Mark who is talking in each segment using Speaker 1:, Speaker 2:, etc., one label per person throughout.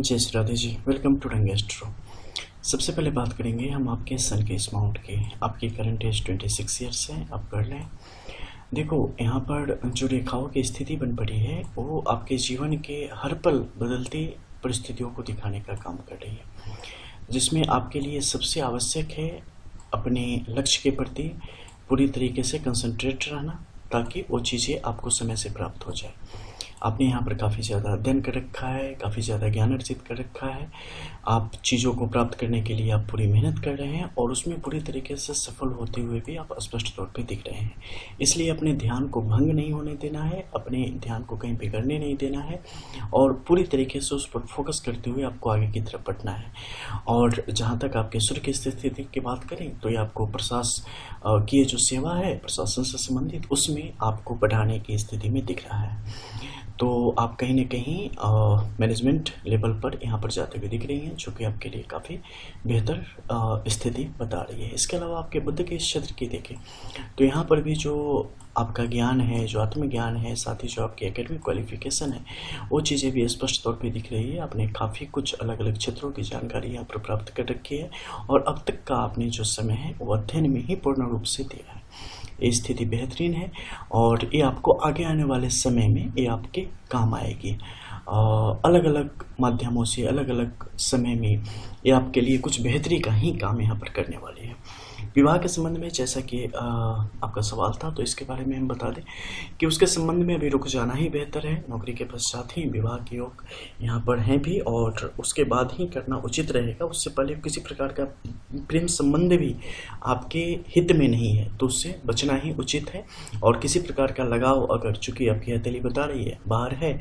Speaker 1: जय Shri Radhe ji. Welcome to रंग astro. सबसे पहले बात करेंगे हम आपके सन के इस माउंट की। आपकी करंट एज 26 ईयर्स है। आप कर लें। देखो, यहाँ पर जो रेखाओं की स्थिति बन पड़ी है वो आपके जीवन के हर पल बदलती परिस्थितियों को दिखाने का काम कर रही है, जिसमें आपके लिए सबसे आवश्यक है अपने लक्ष्य के प्रति पूरी तरीके से कंसंट्रेट रहना, ताकि वो चीज़ें आपको समय से प्राप्त हो जाए। आपने यहाँ पर काफ़ी ज़्यादा अध्ययन कर रखा है, काफ़ी ज़्यादा ज्ञान अर्जित कर रखा है। आप चीज़ों को प्राप्त करने के लिए आप पूरी मेहनत कर रहे हैं और उसमें पूरी तरीके से सफल होते हुए भी आप स्पष्ट तौर पे दिख रहे हैं। इसलिए अपने ध्यान को भंग नहीं होने देना है, अपने ध्यान को कहीं बिगड़ने नहीं देना है और पूरी तरीके से उस पर फोकस करते हुए आपको आगे की तरफ बढ़ना है। और जहाँ तक आपके सूर्य की स्थिति की बात करें तो ये आपको की जो सेवा है प्रशासन से संबंधित, उसमें आपको बढ़ाने की स्थिति में दिख रहा है। तो आप कहीं ना कहीं मैनेजमेंट लेवल पर यहाँ पर जाते हुए दिख रही हैं, जो कि आपके लिए काफ़ी बेहतर स्थिति बता रही है। इसके अलावा आपके बुद्ध के क्षेत्र की देखें तो यहाँ पर भी जो आपका ज्ञान है, जो आत्मज्ञान है, साथ ही जो आपकी एकेडमिक क्वालिफिकेशन है, वो चीज़ें भी स्पष्ट तौर पे दिख रही है। आपने काफ़ी कुछ अलग अलग क्षेत्रों की जानकारी यहाँ पर प्राप्त कर रखी है और अब तक का आपने जो समय है वो अध्ययन में ही पूर्ण रूप से दिया है। ये स्थिति बेहतरीन है और ये आपको आगे आने वाले समय में ये आपके काम आएगी। अलग अलग माध्यमों से अलग अलग समय में ये आपके लिए कुछ बेहतरी का ही काम यहाँ पर करने वाली है। विवाह के संबंध में जैसा कि आपका सवाल था, तो इसके बारे में हम बता दें कि उसके संबंध में अभी रुक जाना ही बेहतर है। नौकरी के पश्चात ही विवाह के योग यहाँ पर हैं भी और उसके बाद ही करना उचित रहेगा। उससे पहले किसी प्रकार का प्रेम संबंध भी आपके हित में नहीं है तो उससे बचना ही उचित है। और किसी प्रकार का लगाव, अगर चूंकि आपकी हथेली बता रही है बाहर है,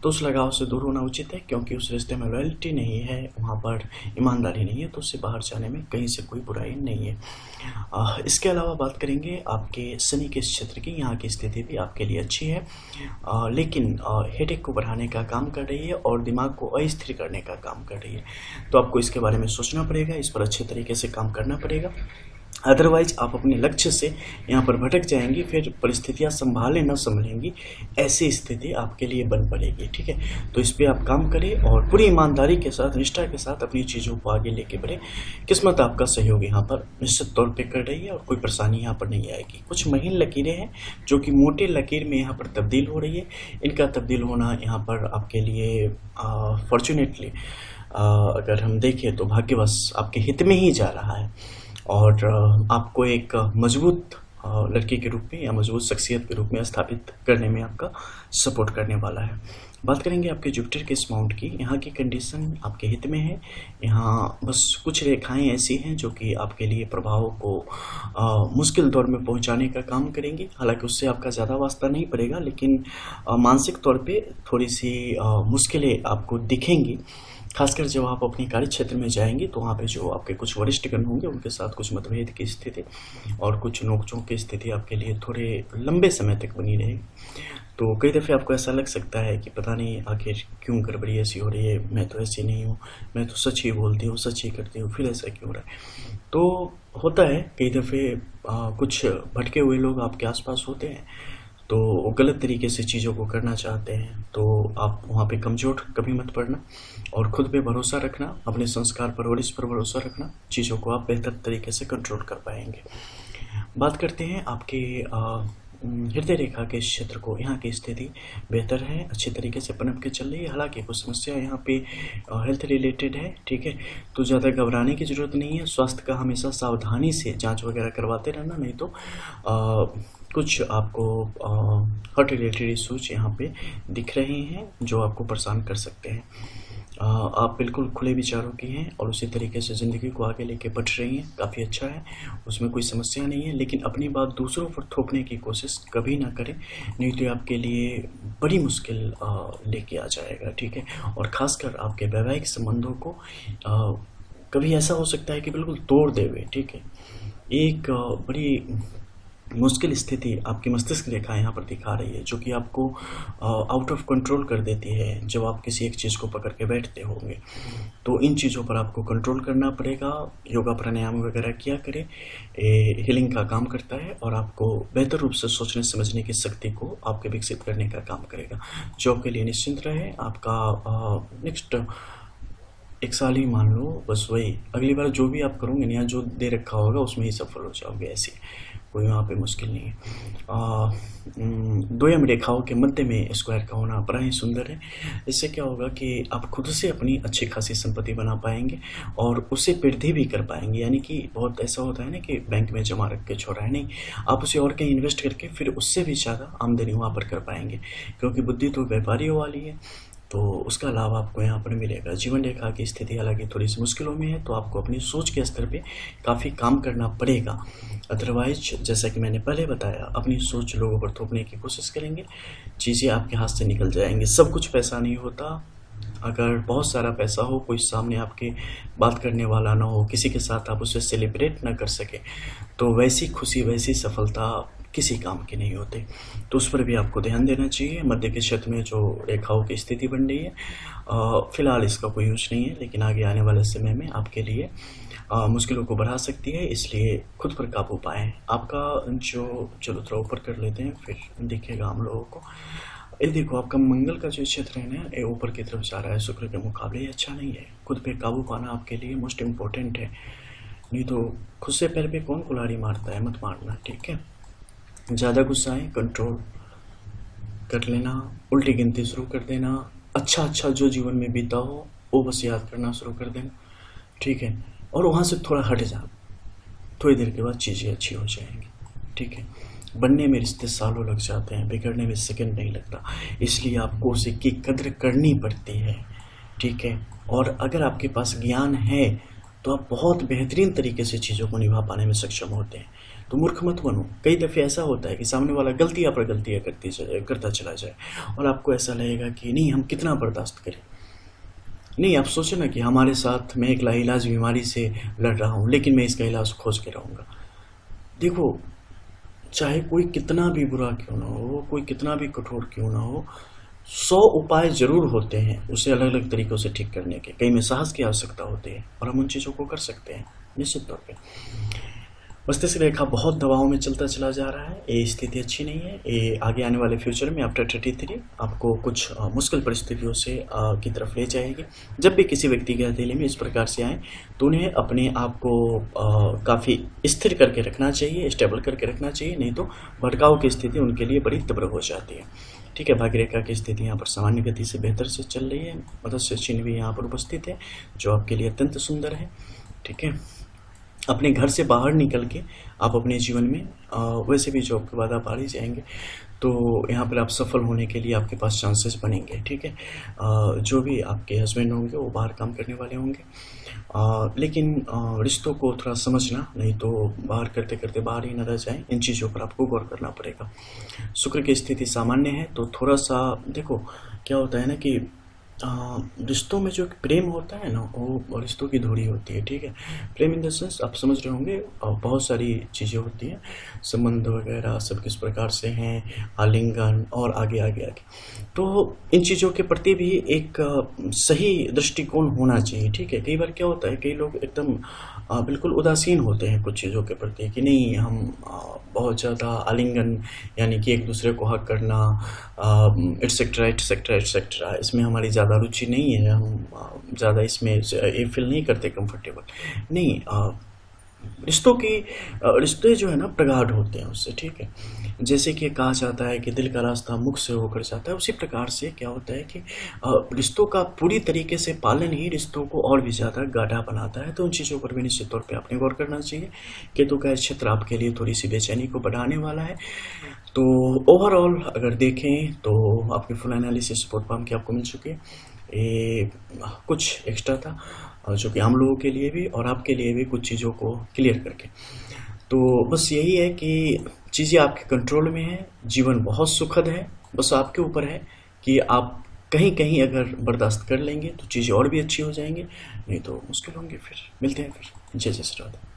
Speaker 1: तो उस लगाव से दूर होना उचित है, क्योंकि उस रिश्ते में लॉयल्टी नहीं है, वहाँ पर ईमानदारी नहीं है, तो उससे बाहर जाने में कहीं से कोई बुराई नहीं है। इसके अलावा बात करेंगे आपके शनि के क्षेत्र की। यहाँ की स्थिति भी आपके लिए अच्छी है, लेकिन हेडेक को बढ़ाने का काम कर रही है और दिमाग को अस्थिर करने का काम कर रही है। तो आपको इसके बारे में सोचना पड़ेगा, इस पर अच्छे तरीके से काम करना पड़ेगा। अदरवाइज आप अपने लक्ष्य से यहाँ पर भटक जाएंगी, फिर परिस्थितियाँ संभाले न संभलेंगी, ऐसी स्थिति आपके लिए बन पड़ेगी। ठीक है, तो इस पर आप काम करें और पूरी ईमानदारी के साथ, निष्ठा के साथ अपनी चीज़ों को आगे लेके बढ़े। किस्मत आपका सहयोग यहाँ पर निश्चित तौर पे कर रही है और कोई परेशानी यहाँ पर नहीं आएगी। कुछ महीन लकीरें हैं जो कि मोटे लकीर में यहाँ पर तब्दील हो रही है। इनका तब्दील होना यहाँ पर आपके लिए फॉर्चुनेटली अगर हम देखें तो भाग्यवश आपके हित में ही जा रहा है और आपको एक मजबूत लड़की के रूप में या मजबूत शख्सियत के रूप में स्थापित करने में आपका सपोर्ट करने वाला है। बात करेंगे आपके जुपिटर के इस माउंट की। यहाँ की कंडीशन आपके हित में है। यहाँ बस कुछ रेखाएं ऐसी हैं जो कि आपके लिए प्रभावों को मुश्किल दौर में पहुँचाने का काम करेंगी। हालांकि उससे आपका ज़्यादा वास्ता नहीं पड़ेगा, लेकिन मानसिक तौर पे थोड़ी सी मुश्किलें आपको दिखेंगी, खासकर जब आप अपने कार्य क्षेत्र में जाएंगे तो वहाँ पे जो आपके कुछ वरिष्ठगण होंगे उनके साथ कुछ मतभेद की स्थिति और कुछ नोकझोंक की स्थिति आपके लिए थोड़े लंबे समय तक बनी रहेगी। तो कई दफ़े आपको ऐसा लग सकता है कि पता नहीं आखिर क्यों गड़बड़ी ऐसी हो रही है, मैं तो ऐसी नहीं हूँ, मैं तो सच ही बोलती हूँ, सच ही करती हूँ, फिर ऐसा क्यों हो रहा है। तो होता है कई दफ़े कुछ भटके हुए लोग आपके आसपास होते हैं, तो वो गलत तरीके से चीज़ों को करना चाहते हैं, तो आप वहाँ पे कमज़ोर कभी मत पड़ना और ख़ुद पे भरोसा रखना, अपने संस्कार परवरिश पर भरोसा रखना, चीज़ों को आप बेहतर तरीके से कंट्रोल कर पाएंगे। बात करते हैं आपके हृदय रेखा के क्षेत्र को। यहाँ की स्थिति बेहतर है, अच्छे तरीके से पनप के चल रही है। हालांकि कुछ समस्या यहाँ पे हेल्थ रिलेटेड है। ठीक है, तो ज़्यादा घबराने की ज़रूरत नहीं है। स्वास्थ्य का हमेशा सावधानी से जांच वगैरह करवाते रहना, नहीं तो कुछ आपको हार्ट रिलेटेड इशूज यहाँ पे दिख रहे हैं जो आपको परेशान कर सकते हैं। आप बिल्कुल खुले विचारों की हैं और उसी तरीके से ज़िंदगी को आगे लेके बढ़ रही हैं, काफ़ी अच्छा है, उसमें कोई समस्या नहीं है। लेकिन अपनी बात दूसरों पर थोपने की कोशिश कभी ना करें, नहीं तो आपके लिए बड़ी मुश्किल लेके आ जाएगा। ठीक है, और ख़ासकर आपके वैवाहिक संबंधों को कभी ऐसा हो सकता है कि बिल्कुल तोड़ देवे। ठीक है, एक बड़ी मुश्किल स्थिति आपकी मस्तिष्क रेखा यहाँ पर दिखा रही है, जो कि आपको आउट ऑफ कंट्रोल कर देती है जब आप किसी एक चीज़ को पकड़ के बैठते होंगे। तो इन चीज़ों पर आपको कंट्रोल करना पड़ेगा। योगा प्राणायाम वगैरह किया करें, हीलिंग का काम करता है और आपको बेहतर रूप से सोचने समझने की शक्ति को आपके विकसित करने का काम करेगा। जॉब के लिए निश्चिंत रहे। आपका नेक्स्ट 1 साल ही मान लो, बस वही अगली बार जो भी आप करोगे ना, यहाँ जो दे रखा होगा उसमें ही सफल हो जाओगे। ऐसे कोई वहाँ पे मुश्किल नहीं है। दोयम रेखाओं के मध्य में स्क्वायर का होना बड़ा ही सुंदर है। इससे क्या होगा कि आप खुद से अपनी अच्छी खासी संपत्ति बना पाएंगे और उसे वृद्धि भी कर पाएंगे। यानी कि बहुत ऐसा होता है ना कि बैंक में जमा रख के छोड़ा है, नहीं, आप उसे और कहीं इन्वेस्ट करके फिर उससे भी ज़्यादा आमदनी वहाँ पर कर पाएंगे, क्योंकि बुद्धि तो व्यापारियों वाली है, तो उसका लाभ आपको यहाँ पर मिलेगा। जीवन रेखा की स्थिति हालांकि थोड़ी सी मुश्किलों में है, तो आपको अपनी सोच के स्तर पे काफ़ी काम करना पड़ेगा। अदरवाइज जैसा कि मैंने पहले बताया, अपनी सोच लोगों पर थोपने की कोशिश करेंगे, चीज़ें आपके हाथ से निकल जाएंगी। सब कुछ पैसा नहीं होता। अगर बहुत सारा पैसा हो, कोई सामने आपके बात करने वाला ना हो, किसी के साथ आप उसे सेलिब्रेट ना कर सके, तो वैसी खुशी, वैसी सफलता किसी काम की नहीं होती। तो उस पर भी आपको ध्यान देना चाहिए। मध्य के क्षेत्र में जो रेखाओं की स्थिति बन रही है, फिलहाल इसका कोई यूज नहीं है, लेकिन आगे आने वाले समय में आपके लिए मुश्किलों को बढ़ा सकती है, इसलिए खुद पर काबू पाएं। आपका जो, चलो थोड़ा ऊपर कर लेते हैं, फिर दिखेगा हम लोगों को। ये देखो, आपका मंगल का जो क्षेत्र है ना, ये ऊपर की तरफ जा रहा है, शुक्र के मुकाबले ये अच्छा नहीं है। खुद पे काबू पाना आपके लिए मोस्ट इम्पोर्टेंट है, नहीं तो खुद से पैर पे कौन कुल्हाड़ी मारता है, मत मारना, ठीक है। ज़्यादा गुस्सा है, कंट्रोल कर लेना, उल्टी गिनती शुरू कर देना, अच्छा जो जीवन में बीता हो वो बस याद करना शुरू कर देना, ठीक है। और वहाँ से थोड़ा हट जा, थोड़ी देर के बाद चीज़ें अच्छी हो जाएंगी, ठीक है। बनने में रिश्ते सालों लग जाते हैं, बिगड़ने में सेकंड नहीं लगता, इसलिए आपको उसे की कद्र करनी पड़ती है, ठीक है। और अगर आपके पास ज्ञान है तो आप बहुत बेहतरीन तरीके से चीज़ों को निभा पाने में सक्षम होते हैं। तो मूर्ख मत बनो। कई दफ़े ऐसा होता है कि सामने वाला गलतियाँ पर गलतियाँ करता चला जाए और आपको ऐसा लगेगा कि नहीं, हम कितना बर्दाश्त करें। नहीं, आप सोचो ना कि हमारे साथ मैं एक लाइलाज बीमारी से लड़ रहा हूँ, लेकिन मैं इसका इलाज खोज के रहूँगा। देखो, चाहे कोई कितना भी बुरा क्यों ना हो, कोई कितना भी कठोर क्यों ना हो, 100 उपाय जरूर होते हैं उसे अलग अलग तरीक़ों से ठीक करने के। कई में साहस की आवश्यकता होती है और हम उन चीज़ों को कर सकते हैं निश्चित तौर पे। मस्तिष्क रेखा बहुत दबाव में चलता चला जा रहा है, ये स्थिति अच्छी नहीं है। ये आगे आने वाले फ्यूचर में आफ्टर 33 आपको कुछ मुश्किल परिस्थितियों से की तरफ ले जाएगी। जब भी किसी व्यक्ति के हथेली में इस प्रकार से आए तो उन्हें अपने आप को काफ़ी स्थिर करके रखना चाहिए, स्टेबल करके रखना चाहिए, नहीं तो भटकाव की स्थिति उनके लिए बड़ी तीव्र हो जाती है, ठीक है। भाग्य रेखा की स्थिति यहाँ पर सामान्य गति से बेहतर से चल रही है। मत्स्य चिन्ह भी यहाँ पर उपस्थित है जो आपके लिए अत्यंत सुंदर है, ठीक है। अपने घर से बाहर निकल के आप अपने जीवन में वैसे भी जॉब के बाद आप बाहर ही जाएंगे, तो यहाँ पर आप सफल होने के लिए आपके पास चांसेस बनेंगे, ठीक है। जो भी आपके हस्बैंड होंगे वो बाहर काम करने वाले होंगे, लेकिन रिश्तों को थोड़ा समझना, नहीं तो बाहर करते करते बाहर ही न रह जाएं। इन चीज़ों पर आपको गौर करना पड़ेगा। शुक्र की स्थिति सामान्य है, तो थोड़ा सा देखो क्या होता है ना कि रिश्तों में जो प्रेम होता है ना, वो रिश्तों की धुरी होती है, ठीक है। प्रेम इन द सेंस आप समझ रहे होंगे, बहुत सारी चीज़ें होती हैं, संबंध वगैरह सब किस प्रकार से हैं, आलिंगन और आगे आगे आगे। तो इन चीज़ों के प्रति भी एक सही दृष्टिकोण होना चाहिए, ठीक है। कई बार क्या होता है, कई लोग एकदम बिल्कुल उदासीन होते हैं कुछ चीज़ों के प्रति कि नहीं, हम बहुत ज़्यादा आलिंगन यानी कि एक दूसरे को हक करना, एटसेट्रा एटसेट्रा एटसेट्रा, इसमें हमारी ज़्यादा रुचि नहीं है, हम ज़्यादा इसमें ये फील नहीं करते कंफर्टेबल। नहीं, रिश्ते जो है ना प्रगाढ़ होते हैं उससे, ठीक है। जैसे कि कहा जाता है कि दिल का रास्ता मुख से होकर जाता है, उसी प्रकार से क्या होता है कि रिश्तों का पूरी तरीके से पालन ही रिश्तों को और भी ज़्यादा गाढ़ा बनाता है। तो उन चीज़ों पर भी निश्चित तौर पे आपने गौर करना चाहिए। केतु का क्षेत्र आपके लिए थोड़ी सी बेचैनी को बढ़ाने वाला है। तो ओवरऑल अगर देखें तो आपकी फुल एनालिसिस रिपोर्ट पाम की आपको मिल चुकी है। ये कुछ एक्स्ट्रा था जो कि आम लोगों के लिए भी और आपके लिए भी कुछ चीज़ों को क्लियर करके। तो बस यही है कि चीज़ें आपके कंट्रोल में है, जीवन बहुत सुखद है, बस आपके ऊपर है कि आप कहीं कहीं अगर बर्दाश्त कर लेंगे तो चीज़ें और भी अच्छी हो जाएंगी, नहीं तो मुश्किल होंगी। फिर मिलते हैं, फिर जय जय श्री राधे।